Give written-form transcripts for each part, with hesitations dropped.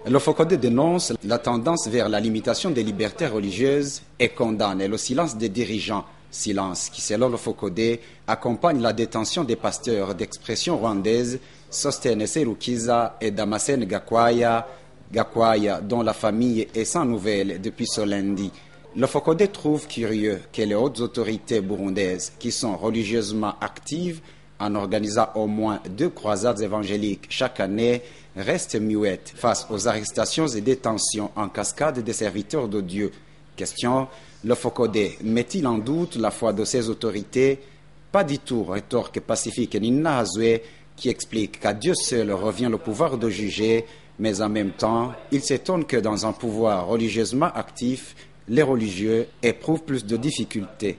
Le Focodé dénonce la tendance vers la limitation des libertés religieuses et condamne le silence des dirigeants. Silence qui, selon le Focodé, accompagne la détention des pasteurs d'expression rwandaise Sostene Serukiza et Damascène Gakwaya, dont la famille est sans nouvelles depuis ce lundi. Le Focodé trouve curieux que les hautes autorités burundaises, qui sont religieusement actives en organisant au moins 2 croisades évangéliques chaque année, restent muettes face aux arrestations et détentions en cascade des serviteurs de Dieu. Question: le Focodé met-il en doute la foi de ces autorités? Pas du tout, rétorque pacifique Nina Hazoué, qui explique qu'à Dieu seul revient le pouvoir de juger, mais en même temps, il s'étonne que dans un pouvoir religieusement actif, les religieux éprouvent plus de difficultés.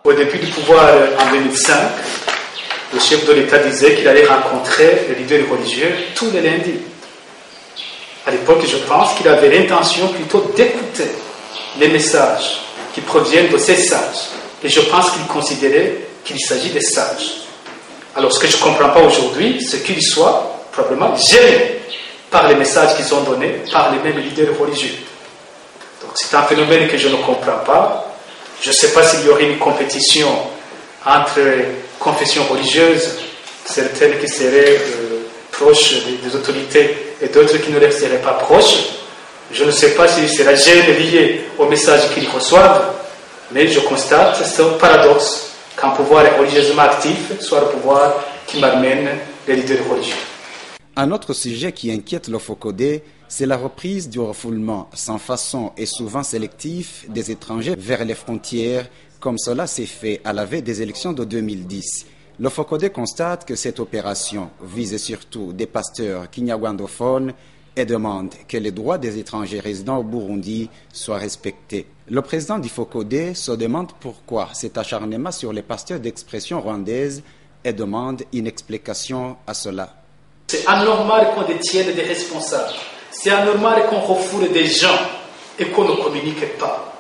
Au début du pouvoir en 2005, le chef de l'État disait qu'il allait rencontrer les leaders religieux tous les lundis. À l'époque, je pense qu'il avait l'intention plutôt d'écouter les messages qui proviennent de ces sages. Et je pense qu'il considérait qu'il s'agit des sages. Alors, ce que je ne comprends pas aujourd'hui, c'est qu'ils soient probablement gênés par les messages qu'ils ont donnés par les mêmes leaders religieux. Donc, c'est un phénomène que je ne comprends pas. Je ne sais pas s'il y aurait une compétition entre confessions religieuses, certaines qui seraient proches des autorités et d'autres qui ne leur seraient pas proches. Je ne sais pas si c'est la gêne liée au message qu'ils reçoivent, mais je constate ce paradoxe qu'un pouvoir religieusement actif soit le pouvoir qui m'amène les leaders religieux. Un autre sujet qui inquiète le Focodé, c'est la reprise du refoulement sans façon et souvent sélectif des étrangers vers les frontières, comme cela s'est fait à la veille des élections de 2010. Le Focodé constate que cette opération vise surtout des pasteurs kinyarwandophones et demande que les droits des étrangers résidant au Burundi soient respectés. Le président du Focodé se demande pourquoi cet acharnement sur les pasteurs d'expression rwandaise et demande une explication à cela. C'est anormal qu'on détienne des responsables. C'est anormal qu'on refoule des gens et qu'on ne communique pas.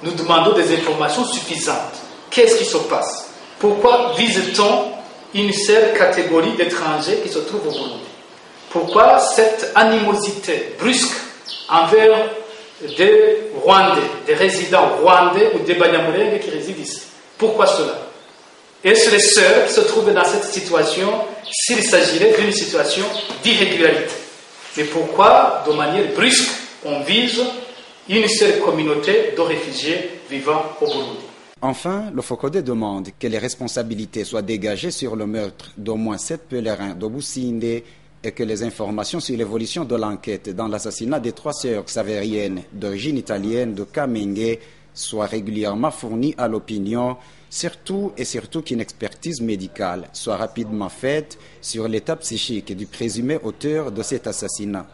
Nous demandons des informations suffisantes. Qu'est-ce qui se passe? Pourquoi vise-t-on une seule catégorie d'étrangers qui se trouvent au Burundi? Pourquoi cette animosité brusque envers des Rwandais, des résidents rwandais ou des Banyamulenge qui résident ici? Pourquoi cela? Est-ce les seuls qui se trouvent dans cette situation s'il s'agirait d'une situation d'irrégularité? Mais pourquoi, de manière brusque, on vise une seule communauté de réfugiés vivant au Burundi? Enfin, le Focodé demande que les responsabilités soient dégagées sur le meurtre d'au moins 7 pèlerins d'Obusinde et que les informations sur l'évolution de l'enquête dans l'assassinat des 3 sœurs xavériennes d'origine italienne de Kamenge soient régulièrement fournies à l'opinion, surtout qu'une expertise médicale soit rapidement faite sur l'état psychique du présumé auteur de cet assassinat.